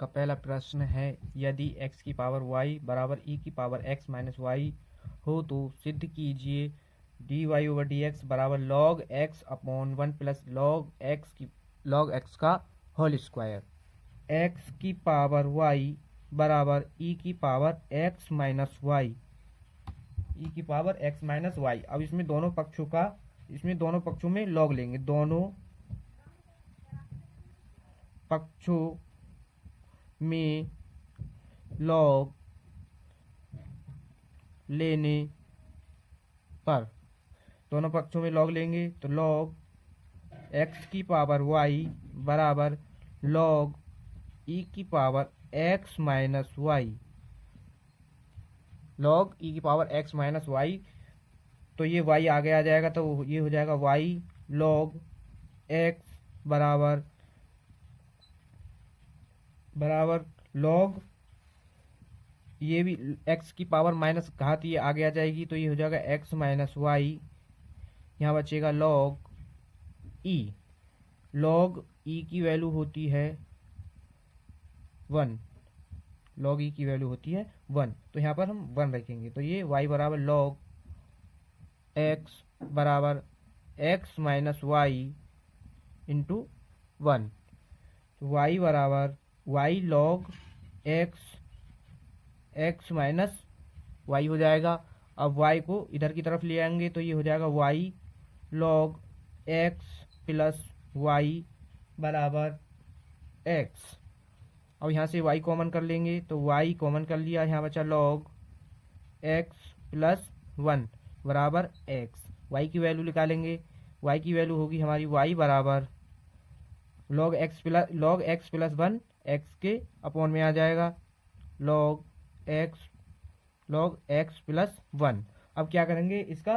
का पहला प्रश्न है, यदि x की पावर y बराबर e की पावर x माइनस वाई हो तो सिद्ध कीजिए dy ओवर डी एक्स बराबर log x upon 1 plus log x का होल स्क्वायर। x की पावर y बराबर e की power x minus y, e की पावर x माइनस वाई। अब इसमें दोनों पक्षों में log लेंगे, दोनों पक्षों में log लेने पर, दोनों पक्षों में log लेंगे तो log x की पावर y बराबर log e की power x minus y, log e की पावर x माइनस वाई। तो ये y आगे आ जाएगा तो ये हो जाएगा y log x बराबर log, ये भी x की पावर माइनस घात ये आगे आ जाएगी तो ये हो जाएगा x माइनस वाई। यहाँ बचेगा log e की वैल्यू होती है 1, log e की वैल्यू होती है 1, तो यहाँ पर हम 1 रखेंगे तो ये y बराबर log x बराबर x माइनस वाई इंटू 1, तो y बराबर y log x minus y हो जाएगा। अब y को इधर की तरफ ले आएंगे तो ये हो जाएगा y log x plus y बराबर x। अब यहाँ से y कॉमन कर लेंगे तो y कॉमन कर लिया, यहाँ बचा log x प्लस 1 बराबर x। y की वैल्यू निकालेंगे, y की वैल्यू होगी हमारी y बराबर log x प्लस 1 x के अपॉन में आ जाएगा log x प्लस 1। अब क्या करेंगे, इसका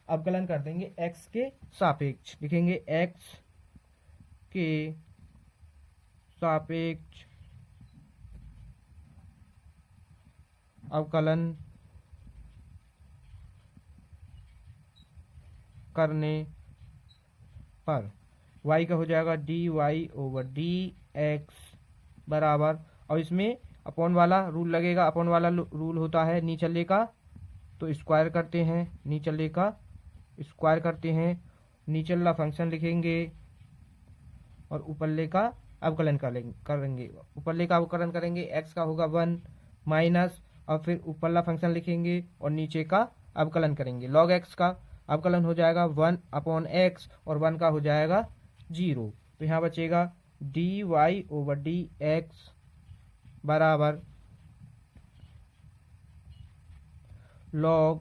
अवकलन कर देंगे x के सापेक्ष, लिखेंगे x के सापेक्ष अवकलन करने पर y का हो जाएगा dy ओवर डी एक्स बराबर, और इसमें अपॉन वाला रूल लगेगा, अपॉन वाला रूल होता है नीचले का तो स्क्वायर करते हैं, नीचले का स्क्वायर करते हैं, नीचला फंक्शन लिखेंगे और ऊपरले का अवकलन करेंगे। ऊपरले का अवकलन करेंगे, x का होगा 1 माइनस, और फिर ऊपरला फंक्शन लिखेंगे और नीचे का अवकलन करेंगे। log x का अवकलन हो जाएगा 1 अपॉन x और 1 का हो जाएगा 0, तो यहाँ बचेगा dy ओवर डी एक्स बराबर log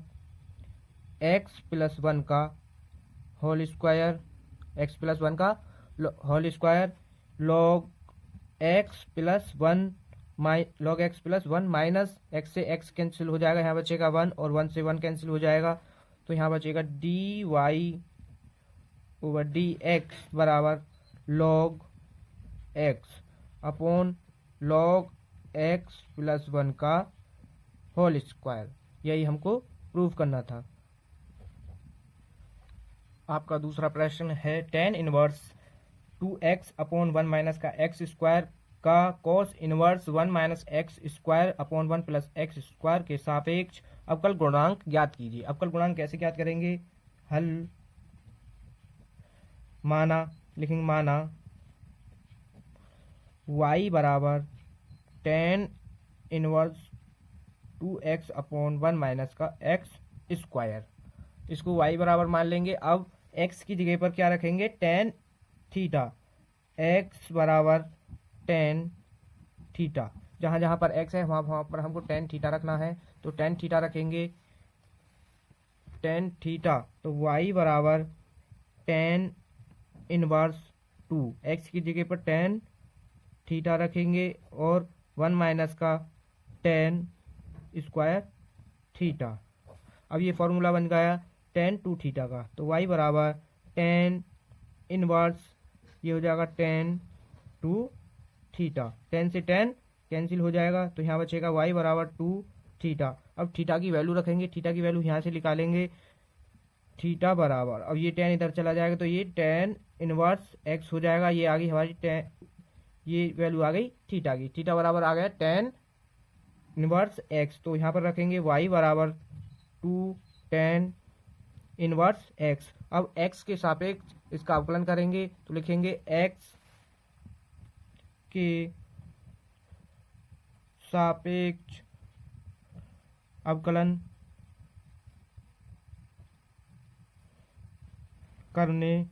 x प्लस 1 का होल स्क्वायर, x प्लस 1 का whole square log x plus 1 minus x से x कैंसिल हो जाएगा, यहाँ बचेगा 1 और 1 से 1 कैंसिल हो जाएगा, तो यहाँ बचेगा dy ओवर डी एक्स बराबर log x upon log x plus 1 का होल स्क्वायर। यही हमको प्रूव करना था। आपका दूसरा प्रश्न है, tan inverse 2x upon 1 minus का x स्क्वायर का cos inverse 1 minus x square upon 1 plus x square के सापेक्ष अवकल गुणांक ज्ञात कीजिए। अवकल गुणांक कैसे ज्ञात करेंगे, हल लिखेंगे माना y बराबर tan inverse 2x upon 1 minus का x स्क्वायर, इसको y बराबर मान लेंगे। अब x की जगह पर क्या रखेंगे, tan थीटा, x बराबर tan थीटा, जहाँ जहाँ पर x है वहाँ पर हमको tan थीटा रखना है, तो tan थीटा रखेंगे, tan थीटा, तो y बराबर tan इनवर्स 2, x की जगह पर tan थीटा रखेंगे और 1 माइनस का tan स्क्वायर थीटा। अब ये फॉर्मूला बन गया tan 2 थीटा का, तो y बराबर tan इनवर्स, ये हो जाएगा tan 2 थीटा, tan से tan कैंसिल हो जाएगा, तो यहाँ बचेगा y बराबर 2 थीटा। अब थीटा की वैल्यू रखेंगे, थीटा की वैल्यू यहाँ से निकालेंगे, थीटा बराबर, अब ये tan इधर चला जाएगा तो ये tan इनवर्स x हो जाएगा, ये आ गई हमारी ये वैल्यू आ गई थीटा की। थीटा बराबर आ गया tan इनवर्स x। तो यहाँ पर रखेंगे y बराबर 2 tan इनवर्स x। अब x के सापेक्ष इसका अवकलन करेंगे तो लिखेंगे x के सापेक्ष अवकलन करने,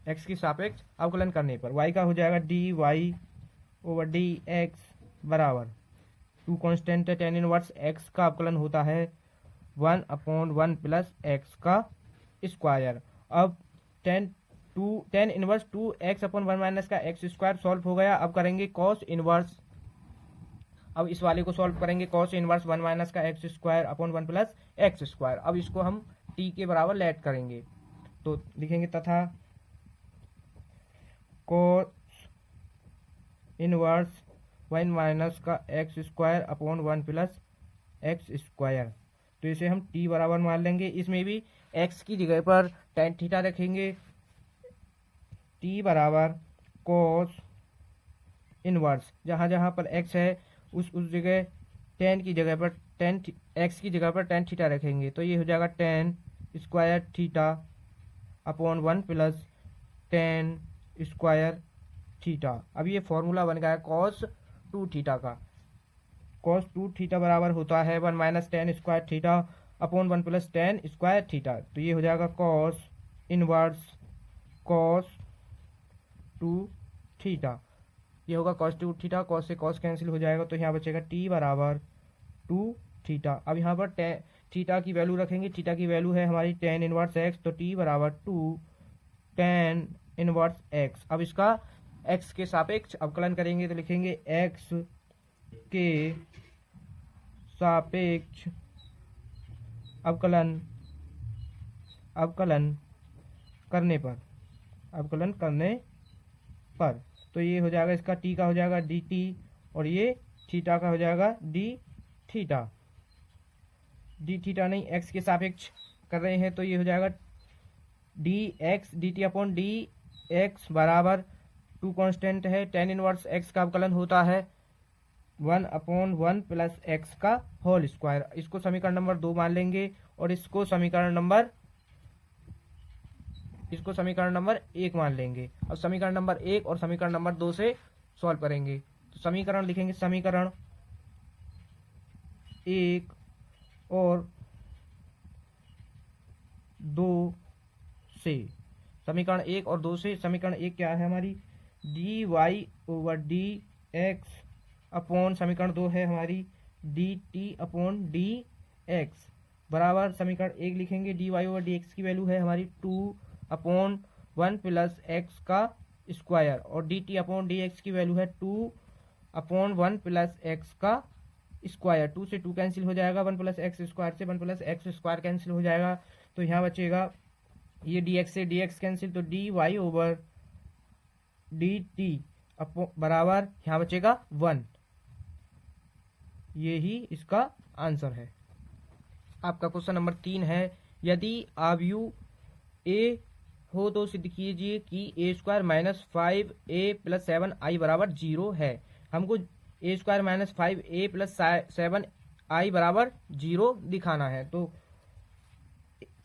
x के सापेक्ष अवकलन करने पर y का हो जाएगा dy/dx बराबर 2 कांस्टेंट है tan इनवर्स x का अवकलन होता है 1/1 प्लस x का स्क्वायर। अब tan इनवर्स 2x/1 माइनस का x स्क्वायर सॉल्व हो गया। अब करेंगे cos इनवर्स, अब इस वाले को सॉल्व करेंगे cos इनवर्स 1 माइनस का x square upon 1 plus x square. अब इसको हम t के बराबर लेट करेंगे तो लिखेंगे तथा cos इनवर्स 1 माइनस का x square upon 1 plus x square. तो इसे हम t बराबर मान लेंगे। इसमें भी x की जगह पर tan थीटा रखेंगे। t बराबर cos इनवर्स, जहाँ जहाँ पर x है उस जगह tan की जगह पर x की जगह पर tan थीटा रखेंगे। तो ये हो जाएगा tan square theta upon 1 plus tan square theta. अब ये फॉर्मूला बन गया cos 2 थीटा का। cos 2 थीटा बराबर होता है 1 minus tan square theta upon 1 plus tan square theta. तो ये हो जाएगा cos इनवर्स cos 2 थीटा। ये होगा cos 2 थीटा, cos से cos कैंसिल हो जाएगा तो यहाँ बचेगा t बराबर 2 थीटा। अब यहाँ पर थीटा की वैल्यू रखेंगे। थीटा की वैल्यू है हमारी tan इनवर्स x, तो t बराबर 2 tan इनवर्स x। अब इसका x के सापेक्ष अवकलन करेंगे तो लिखेंगे x के सापेक्ष अवकलन करने पर तो ये हो जाएगा इसका t का हो जाएगा dt और ये थीटा का हो जाएगा d थीटा नहीं x के सापेक्ष कर रहे हैं तो ये हो जाएगा dx dt अपॉन dx बराबर 2 कांस्टेंट है tan इनवर्स x का अवकलन होता है 1/1 प्लस x का होल स्क्वायर। इसको समीकरण नंबर 2 मान लेंगे और इसको समीकरण नंबर 1 मान लेंगे। अब समीकरण नंबर 1 और समीकरण नंबर 2 से सॉल्व करेंगे तो समीकरण लिखेंगे समीकरण 1 और 2 से। समीकरण 1 और 2 से समीकरण 1 क्या है हमारी dy/dx अपॉन समीकरण 2 है हमारी dt/dx बराबर समीकरण 1 लिखेंगे dy/dx की वैल्यू है हमारी 2/1 प्लस x का स्क्वायर और dt/dx की वैल्यू है 2/1 प्लस x का स्क्वायर। 2 से 2 कैंसिल हो जाएगा, 1 प्लस एक्स स्क्वायर से 1 प्लस एक्स स्क्वायर कैंसिल हो जाएगा तो यहाँ बचेगा ये dx से dx कैंसिल तो dy/dt बराबर यहाँ बचेगा 1। ये ही इसका आंसर है। आपका क्वेश्चन नंबर 3 है, यदि आव्यूह a हो तो सिद्ध कीजिए कि a² minus 5a plus 7i बराबर 0 है। हमको a² minus 5a plus 7i बराबर 0 दिखाना है। तो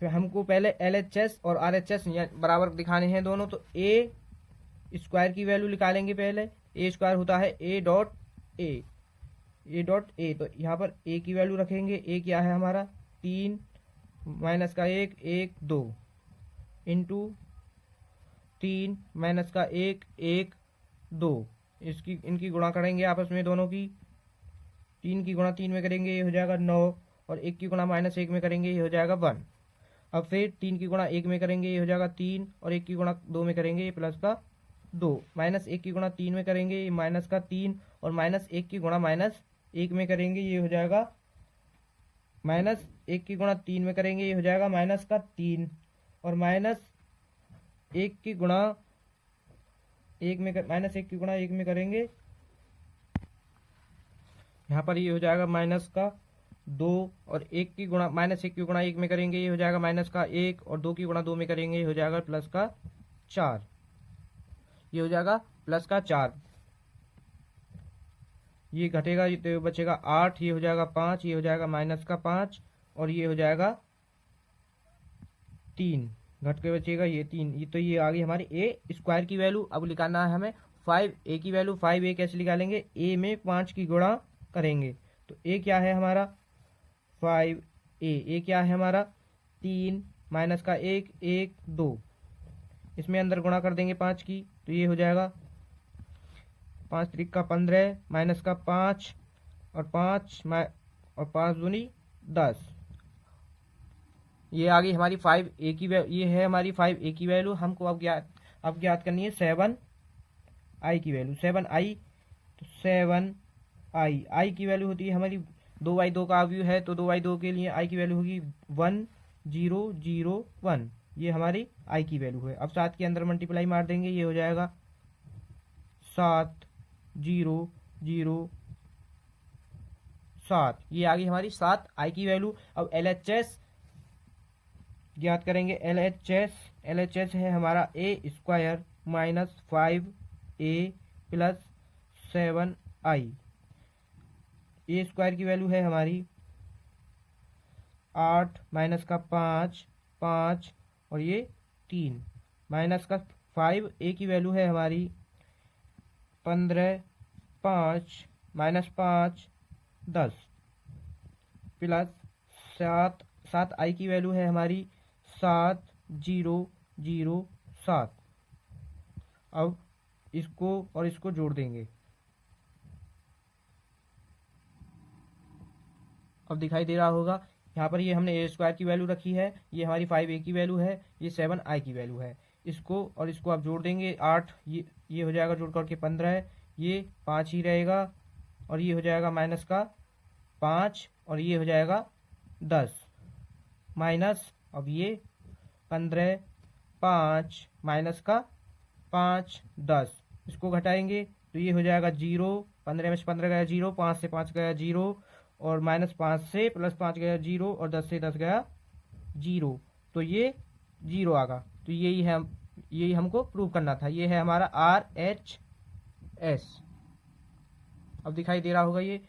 फिर हमको पहले LHS और RHS बराबर दिखाने हैं दोनों। तो a² की वैल्यू निकालेंगे। पहले a² होता है a डॉट a तो यहाँ पर a की वैल्यू रखेंगे। a क्या है हमारा 3 माइनस का 1 1 2 इंटू 3 माइनस का 1 1 2 इनकी गुणा करेंगे आपस में दोनों की। 3 की गुणा 3 में करेंगे ये हो जाएगा 9 और 1 की गुणा माइनस 1 में करेंगे ये हो जाएगा 1। अब फिर 3 की गुणा 1 में करेंगे ये हो जाएगा 3 और 1 की गुणा 2 में करेंगे ये प्लस का 2। माइनस 1 की गुणा 3 में करेंगे ये माइनस का 3 और माइनस 1 की गुणा माइनस 1 में करेंगे ये हो जाएगा माइनस 1 की गुणा 3 में करेंगे ये हो जाएगा माइनस का 3 और माइनस 1 की गुणा 1 में माइनस 1 की गुणा 1 में करेंगे यहाँ पर ये हो जाएगा माइनस का 2 और 1 की गुणा माइनस 1 की गुणा 1 में करेंगे ये हो जाएगा माइनस का 1 और 2 की गुणा 2 में करेंगे ये हो जाएगा प्लस का 4। ये हो जाएगा प्लस का 4, ये घटेगा तो बचेगा 8, ये हो जाएगा 5, ये हो जाएगा माइनस का 5 और ये हो जाएगा 3, घट के बचेगा ये 3। ये तो ये आ गई हमारी ए स्क्वायर की वैल्यू। अब निकालना है हमें 5a की वैल्यू। 5a कैसे निकालेंगे, a में 5 की गुणा करेंगे। तो a क्या है हमारा 5a, क्या है हमारा 3 माइनस का 1, 1 2, इसमें अंदर गुणा कर देंगे 5 की, तो ये हो जाएगा 5 त्रिक का 15 माइनस का 5 और 5 दूनी 10। ये आ गई हमारी 5a की वैल्यू, ये है हमारी 5a की वैल्यू। हमको अब ज्ञात करनी है 7i की वैल्यू। 7i, तो 7i की वैल्यू होती है हमारी 2/2 का अवयव है, तो 2/2 के लिए i की वैल्यू होगी 1 0 0 1, ये हमारी i की वैल्यू है। अब 7 के अंदर मल्टीप्लाई मार देंगे, ये हो जाएगा 7 0 0 7, ये आ गई हमारी 7i की वैल्यू। अब LHS ज्ञात करेंगे। LHS है हमारा a square minus 5a plus 7i। a square की वैल्यू है हमारी 8 माइनस का 5 5 और ये 3 माइनस का 5a की वैल्यू है हमारी 15 5 माइनस 5 10 प्लस 7i की वैल्यू है हमारी 7 0 0 7। अब इसको और इसको जोड़ देंगे। अब दिखाई दे रहा होगा यहाँ पर, ये हमने ए स्क्वायर की वैल्यू रखी है, ये हमारी 5a की वैल्यू है, ये 7i की वैल्यू है। इसको और इसको आप जोड़ देंगे 8, ये हो जाएगा जोड़ करके 15, ये 5 ही रहेगा और ये हो जाएगा माइनस का 5 और ये हो जाएगा 10 माइनस, अब ये 15 5 माइनस का 5 10, इसको घटाएंगे तो ये हो जाएगा 0, 15 में से 15 गया 0, 5 से 5 गया 0 और माइनस 5 से प्लस 5 गया 0 और 10 से 10 गया 0, तो ये 0 आ गया। तो यही है, यही हमको प्रूव करना था। ये है हमारा RHS। अब दिखाई दे रहा होगा, ये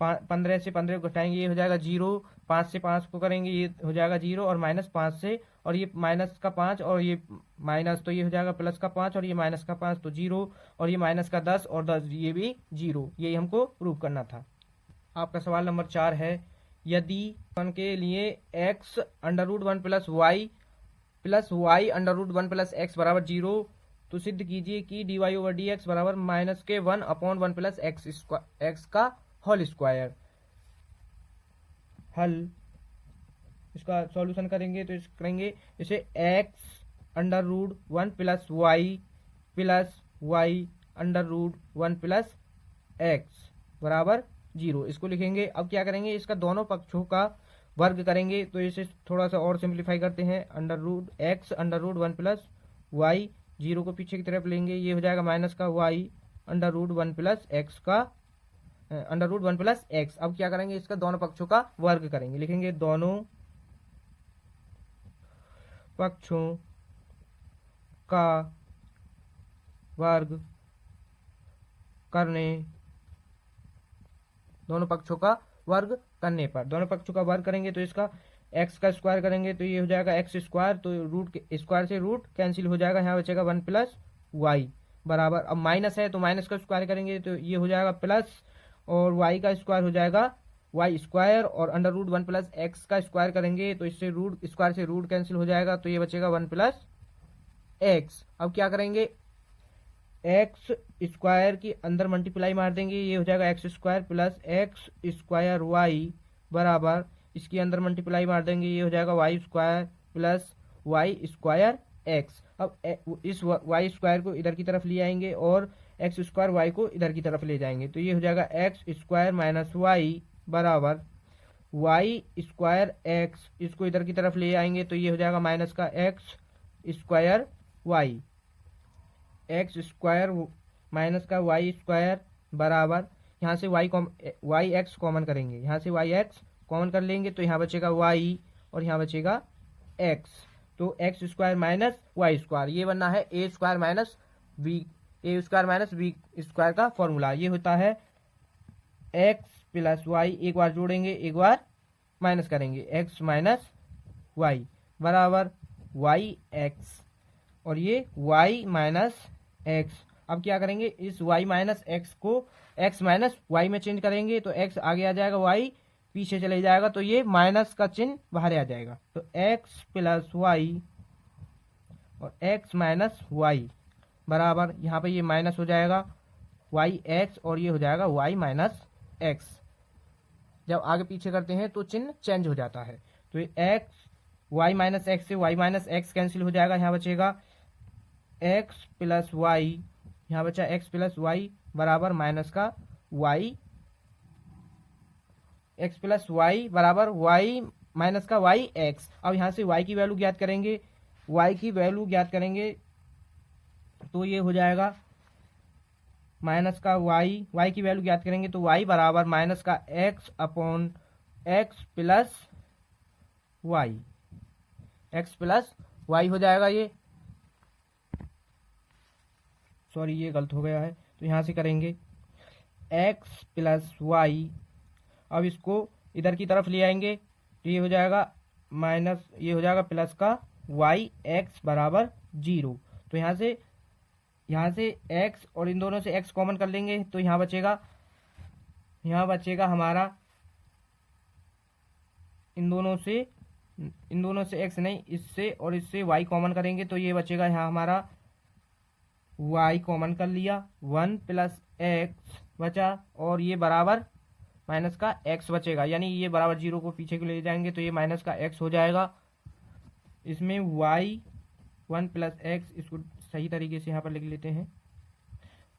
15 से 15 घटाएंगे, ये हो जाएगा 0, 5 से 5 को करेंगे, ये हो जाएगा 0 और माइनस 5 से, और ये माइनस का 5 और ये माइनस, तो ये हो जाएगा प्लस का 5 और ये माइनस का 5 तो 0 और ये माइनस का 10 और 10 ये भी 0, यही हमको प्रूव करना था। आपका सवाल नंबर 4 है, यदि वन के लिए x √1 plus y √1 plus x बराबर 0, तो सिद्ध कीजिए कि dy/dx बराबर -1/1 प्लस x का होल स्क्वायर। हल, इसका सॉल्यूशन करेंगे तो करेंगे इसे x √1 plus y √1 plus x बराबर 0, इसको लिखेंगे। अब क्या करेंगे, इसका दोनों पक्षों का वर्ग करेंगे, तो इसे थोड़ा सा और सिंप्लीफाई करते हैं। x √1 प्लस y, 0 को पीछे की तरफ लेंगे, ये हो जाएगा माइनस का y √1 प्लस x का √1 प्लस x। अब क्या करेंगे, इसका दोनों पक्षों का वर्ग करेंगे, लिखेंगे दोनों पक्षों का वर्ग करने, दोनों पक्षों का वर्ग करने पर, दोनों पक्षों का वर्ग करेंगे तो इसका x का स्क्वायर करेंगे तो ये हो जाएगा x स्क्वायर, तो रूट स्क्वायर से रूट कैंसिल हो जाएगा, यहाँ बचेगा 1 प्लस y बराबर, अब माइनस है तो माइनस का स्क्वायर करेंगे तो ये हो जाएगा प्लस, और y का स्क्वायर हो जाएगा y स्क्वायर, और √1 प्लस x का स्क्वायर करेंगे तो इससे रूट स्क्वायर से रूट कैंसिल हो जाएगा, तो ये बचेगा 1 प्लस x। अब क्या करेंगे, x स्क्वायर की अंदर मल्टीप्लाई मार देंगे, ये हो जाएगा x square plus x square y बराबर, इसके अंदर मल्टीप्लाई मार देंगे, ये हो जाएगा y square plus y square x। अब इस y स्क्वायर को इधर की तरफ ले आएंगे और x स्क्वायर y को इधर की तरफ ले जाएंगे, तो ये हो जाएगा x स्क्वायर माइनस y बराबर y स्क्वायर x, इसको इधर की तरफ ले आएंगे तो ये हो जाएगा माइनस का x square y, x square minus का y स्क्वायर बराबर, यहाँ से y x कॉमन करेंगे, यहाँ से y x कॉमन कर लेंगे तो यहाँ बचेगा y और यहाँ बचेगा x, तो x square minus y square, ये बनना है a square minus b a square minus b square का फॉर्मूला। ये होता है एक्स प्लस वाई, एक बार जोड़ेंगे एक बार माइनस करेंगे, एक्स माइनस वाई बराबर वाई एक्स, और ये वाई माइनस एक्स। अब क्या करेंगे, इस वाई माइनस एक्स को एक्स माइनस वाई में चेंज करेंगे तो एक्स आगे आ जाएगा, वाई पीछे चले जाएगा, तो ये माइनस का चिन्ह बाहर आ जाएगा। तो एक्स प्लस वाई और एक्स माइनस वाई बराबर, यहाँ पे ये माइनस हो जाएगा वाई एक्स और ये हो जाएगा वाई माइनस एक्स। जब आगे पीछे करते हैं तो चिन्ह चेंज हो जाता है। तो ये एक्स वाई माइनस एक्स से वाई माइनस एक्स कैंसिल हो जाएगा, यहाँ बचेगा एक्स प्लस वाई, यहाँ बचा एक्स प्लस वाई बराबर माइनस का वाई, एक्स प्लस वाई बराबर वाई माइनस का वाई एक्स। अब यहाँ से वाई की वैल्यू ज्ञात करेंगे, वाई की वैल्यू ज्ञात करेंगे तो ये हो जाएगा माइनस का वाई, वाई की वैल्यू ज्ञात करेंगे तो वाई बराबर माइनस का x upon x plus y, x plus y हो जाएगा। ये सॉरी ये गलत हो गया है, तो यहाँ से करेंगे एक्स प्लस वाई। अब इसको इधर की तरफ ले आएंगे तो ये हो जाएगा माइनस, ये हो जाएगा प्लस का वाई एक्स बराबर 0। तो यहाँ से एक्स और इन दोनों से एक्स कॉमन कर लेंगे तो यहाँ बचेगा हमारा इन दोनों से एक्स नहीं, इससे और इससे वाई कॉमन करेंगे तो ये बचेगा यहाँ हमारा वाई कॉमन कर लिया, 1 प्लस एक्स बचा और ये बराबर माइनस का एक्स बचेगा, यानी ये बराबर 0 को पीछे को ले जाएंगे तो ये माइनस का एक्स हो जाएगा। इसमें वाई 1 प्लस एक्स, इसको सही तरीके से यहाँ पर लिख लेते हैं।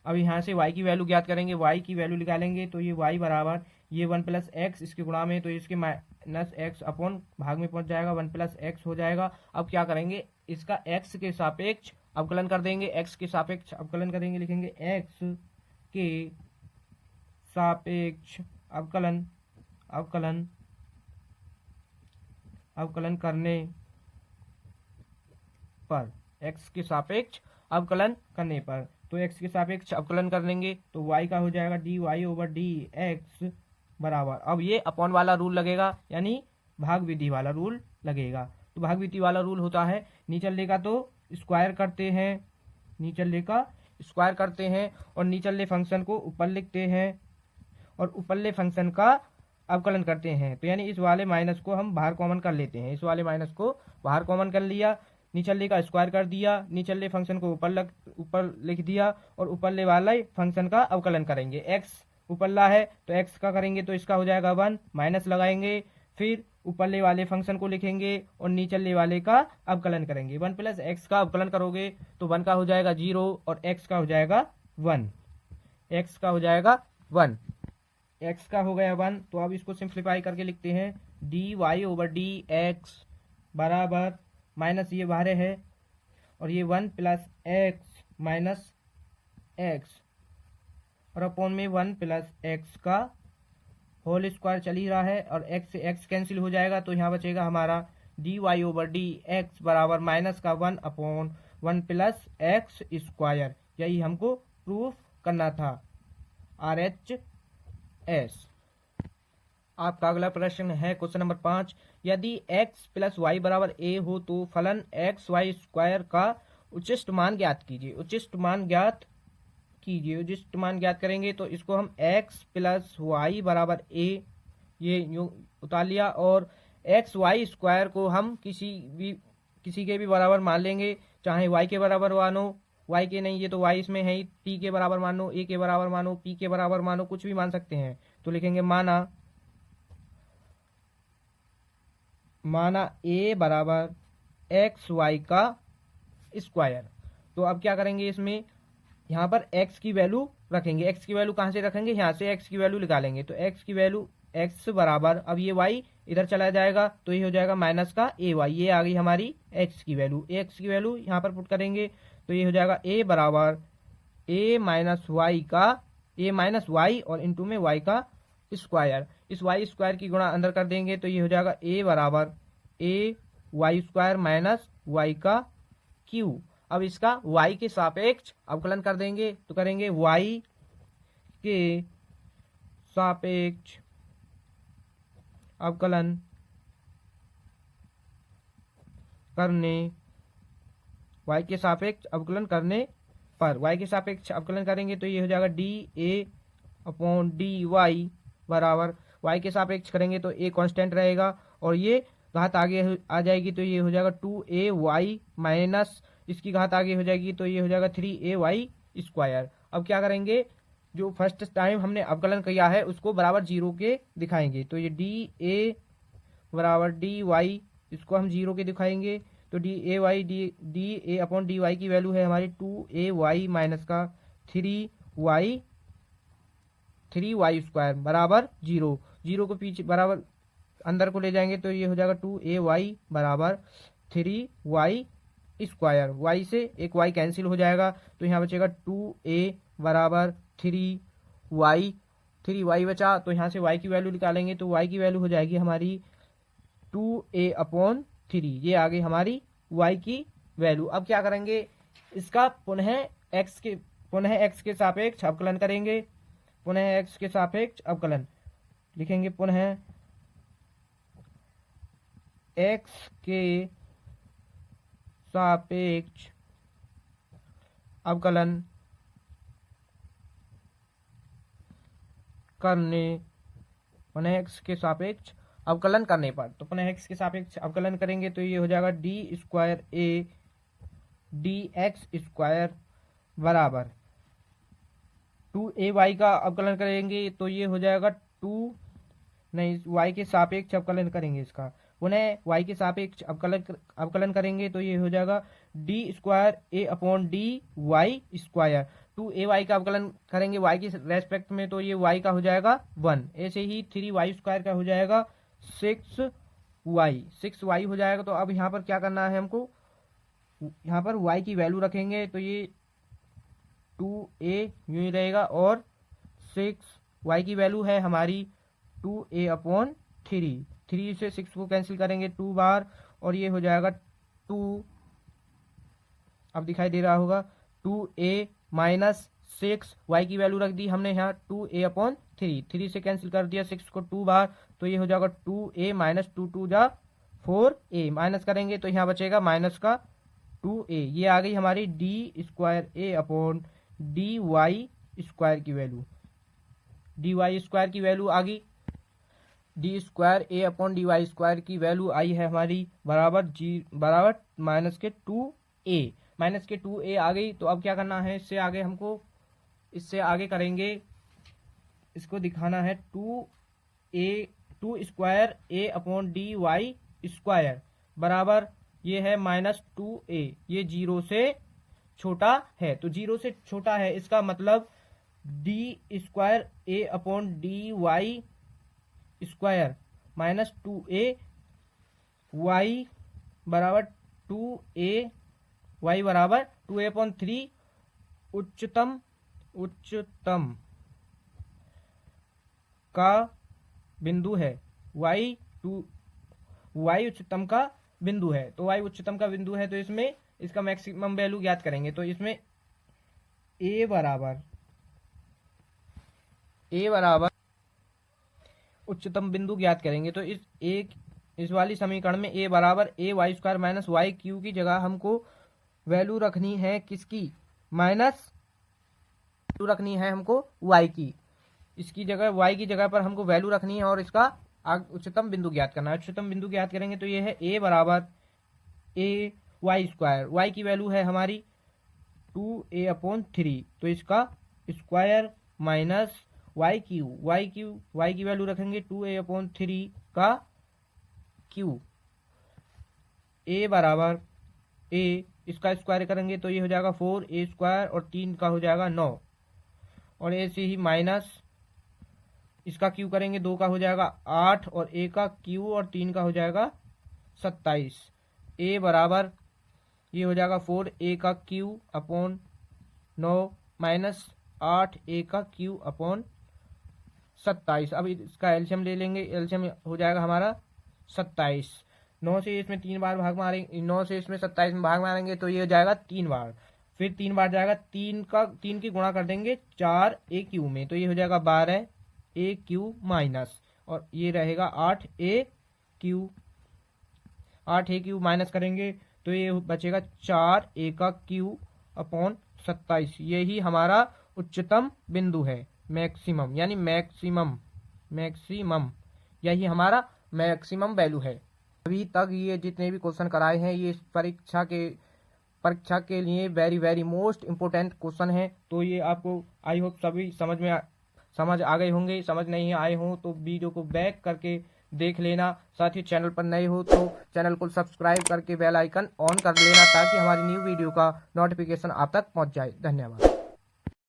अब यहाँ से y की वैल्यू ज्ञात करेंगे, y की वैल्यू निकालेंगे तो ये y बराबर ये 1 प्लस एक्स इसके गुणा में तो इसके माइनस एक्स अपॉन भाग में पहुंच जाएगा, 1 प्लस एक्स हो जाएगा। अब क्या करेंगे, इसका x के सापेक्ष अवकलन कर देंगे, x के सापेक्ष अवकलन करेंगे, लिखेंगे x के सापेक्ष अवकलन करने पर, x के सापेक्ष अवकलन करने पर, तो x के सापेक्ष अवकलन कर लेंगे तो y का हो जाएगा dy ओवर डी एक्स बराबर, अब ये अपॉन वाला रूल लगेगा, यानी भाग विधि वाला रूल लगेगा। तो भाग विधि वाला रूल होता है नीचले का तो स्क्वायर करते हैं, नीचले का स्क्वायर करते हैं और नीचले फंक्शन को ऊपर लिखते हैं और ऊपरले फंक्शन का अवकलन करते हैं। तो यानी इस वाले माइनस को हम बाहर कॉमन कर लेते हैं, इस वाले माइनस को बाहर कॉमन कर लिया, नीचले का स्क्वायर कर दिया, नीचले फंक्शन को ऊपर लिख दिया और ऊपरले वाले फंक्शन का अवकलन करेंगे। एक्स ऊपरला है तो एक्स का करेंगे तो इसका हो जाएगा 1, माइनस लगाएंगे, फिर ऊपरले वाले फंक्शन को लिखेंगे और नीचले वाले का अवकलन करेंगे। 1 प्लस एक्स का अवकलन करोगे तो 1 का हो जाएगा 0 और एक्स का हो जाएगा 1, एक्स का हो जाएगा 1, एक्स का हो गया 1। तो अब इसको सिंप्लीफाई करके लिखते हैं d y over d x बराबर माइनस ये बाहर है और ये 1 प्लस एक्स माइनस एक्स और अपॉन में 1 प्लस एक्स का होल स्क्वायर चल ही रहा है और एक्स से एक्स कैंसिल हो जाएगा तो यहाँ बचेगा हमारा d y over d x बराबर माइनस का 1 अपॉन 1 प्लस एक्स स्क्वायर। यही हमको प्रूफ करना था। RHS। आपका अगला प्रश्न है क्वेश्चन नंबर 5, यदि x प्लस वाई बराबर a हो तो फलन एक्स वाई स्क्वायर का उचिष्ट मान ज्ञात कीजिए। उचिष्ट मान ज्ञात करेंगे तो इसको हम x प्लस वाई बराबर a ये यूँ उतार लिया और एक्स वाई स्क्वायर को हम किसी के भी बराबर मान लेंगे, चाहे y के बराबर मानो, y के नहीं ये तो y इसमें है ही, t के बराबर मानो, a के बराबर मानो, p के बराबर मानो, कुछ भी मान सकते हैं। तो लिखेंगे माना a बराबर एक्स वाई का स्क्वायर। तो अब क्या करेंगे, इसमें यहाँ पर x की वैल्यू रखेंगे। x की वैल्यू कहाँ से रखेंगे, यहाँ से x की वैल्यू निकालेंगे तो x की वैल्यू x बराबर, अब ये y इधर चला जाएगा तो ये हो जाएगा माइनस का a y, ये आ गई हमारी x की वैल्यू। x की वैल्यू यहाँ पर पुट करेंगे तो ये हो जाएगा a बराबर a माइनस वाई और इंटू में y का स्क्वायर। इस y स्क्वायर की गुणा अंदर कर देंगे तो ये हो जाएगा a बराबर a y square minus y का क्यू। अब इसका y के सापेक्ष अवकलन कर देंगे, तो करेंगे y के सापेक्ष अवकलन करने, y के सापेक्ष अवकलन करने पर y के सापेक्ष अवकलन करेंगे तो ये हो जाएगा dA/dy बराबर, y के सापेक्ष करेंगे तो a कांस्टेंट रहेगा और ये घात आगे आ जाएगी तो ये हो जाएगा 2ay माइनस इसकी घात आगे हो जाएगी तो ये हो जाएगा 3ay²। अब क्या करेंगे, जो फर्स्ट टाइम हमने अवकलन किया है उसको बराबर 0 के दिखाएंगे, तो ये dA बराबर dy, इसको हम 0 के दिखाएंगे तो dA/dy की वैल्यू है हमारी 2ay माइनस का 3y² बराबर 0। 0 को पीछे बराबर अंदर को ले जाएंगे तो ये हो जाएगा 2ay बराबर 3y²। y से एक y कैंसिल हो जाएगा तो यहाँ बचेगा 2a बराबर 3y बचा, तो यहाँ से y की वैल्यू निकालेंगे तो y की वैल्यू हो जाएगी हमारी 2a/3। ये आ गई हमारी y की वैल्यू। अब क्या करेंगे, इसका पुनः x के सापेक्ष अवकलन करेंगे, पुनः x के सापेक्ष अवकलन लिखेंगे, पुनः x के सापेक्ष अवकलन करने, पुनः x के सापेक्ष अवकलन करने पर, तो पुनः x के सापेक्ष अवकलन करेंगे तो ये हो जाएगा d² dx² बराबर 2ay का अवकलन करेंगे तो ये हो जाएगा y के सापेक्ष अवकलन करेंगे इसका, पुनः y के सापेक्ष अवकलन करेंगे तो ये हो जाएगा d²a/dy²। 2ay का अवकलन करेंगे y के रेस्पेक्ट में तो ये y का हो जाएगा 1। ऐसे ही 3y² का हो जाएगा 6y हो जाएगा। तो अब यहाँ पर क्या करना है हमको, यहाँ पर y की वैल्यू रखेंगे तो ये 2a यूं ही रहेगा और 6y की वैल्यू है हमारी 2a/3। 3 से 6 को कैंसिल करेंगे 2 बार और ये हो जाएगा 2, अब दिखाई दे रहा होगा 2a माइनस 6y की वैल्यू रख दी हमने यहाँ 2a/3। 3 से कैंसिल कर दिया 6 को 2 बार तो ये हो जाएगा 2a माइनस 2 जा 4a, माइनस करेंगे तो यहाँ बचेगा माइनस का 2a। ये आ गई हमारी d²a/dy² की वैल्यू, dy² की वैल्यू आ गई, d²a/dy² की वैल्यू आई है हमारी बराबर माइनस के 2a आ गई। तो अब क्या करना है, इससे आगे हमको, इससे आगे करेंगे, इसको दिखाना है 2²a/dy² बराबर ये है माइनस 2a, ये 0 से छोटा है, तो 0 से छोटा है इसका मतलब d²a/dy² माइनस 2a, y बराबर 2a, y बराबर 2a/3 उच्चतम का बिंदु है, y उच्चतम का बिंदु है, तो y उच्चतम का बिंदु है तो इसमें इसका मैक्सिमम वैल्यू ज्ञात करेंगे, तो इसमें a बराबर उच्चतम बिंदु ज्ञात करेंगे। तो इस वाली समीकरण में a बराबर ay² माइनस y³ की जगह हमको वैल्यू रखनी है किसकी, माइनस रखनी है हमको y की, इसकी जगह y की जगह पर हमको वैल्यू रखनी है और इसका उच्चतम बिंदु ज्ञात करना है। उच्चतम बिंदु ज्ञात करेंगे तो ये है a बराबर ay², y की वैल्यू है हमारी 2a/3, तो इसका स्क्वायर माइनस y की वैल्यू रखेंगे 2a/3 का क्यू, a बराबर a, इसका स्क्वायर करेंगे तो ये हो जाएगा 4a² और 3 का हो जाएगा 9, और ऐसे ही माइनस इसका क्यू करेंगे 2 का हो जाएगा 8 और a का क्यू और 3 का हो जाएगा 27। a बराबर ये हो जाएगा 4a का क्यू अपॉन 9 माइनस 8a का क्यू अपॉन 27। अब इसका एलसीएम ले लेंगे, एलसीएम हो जाएगा हमारा 27। 9 से इसमें 3 बार भाग मारेंगे, 9 से इसमें 27 में भाग मारेंगे तो ये हो जाएगा 3 बार, फिर 3 बार जाएगा, 3 की गुणा कर देंगे 4 ए क्यू में, तो ये हो जाएगा 12 ए क्यू माइनस, और ये रहेगा 8 ए क्यू, 8 ए क्यू माइनस करेंगे तो ये बचेगा 4 ए का क्यू अपॉन 27। यही हमारा उच्चतम बिंदु है, मैक्सिमम, यानी मैक्सिमम यही हमारा मैक्सिमम वैल्यू है। अभी तक ये जितने भी क्वेश्चन कराए हैं ये परीक्षा के लिए very very most important question है। तो ये आपको आई होप सभी समझ आ गए होंगे। समझ नहीं आए हो तो वीडियो को बैक करके देख लेना। साथ ही चैनल पर नए हो तो चैनल को सब्सक्राइब करके बेल आइकन ऑन कर लेना ताकि हमारी न्यू वीडियो का नोटिफिकेशन आप तक पहुंच जाए। धन्यवाद।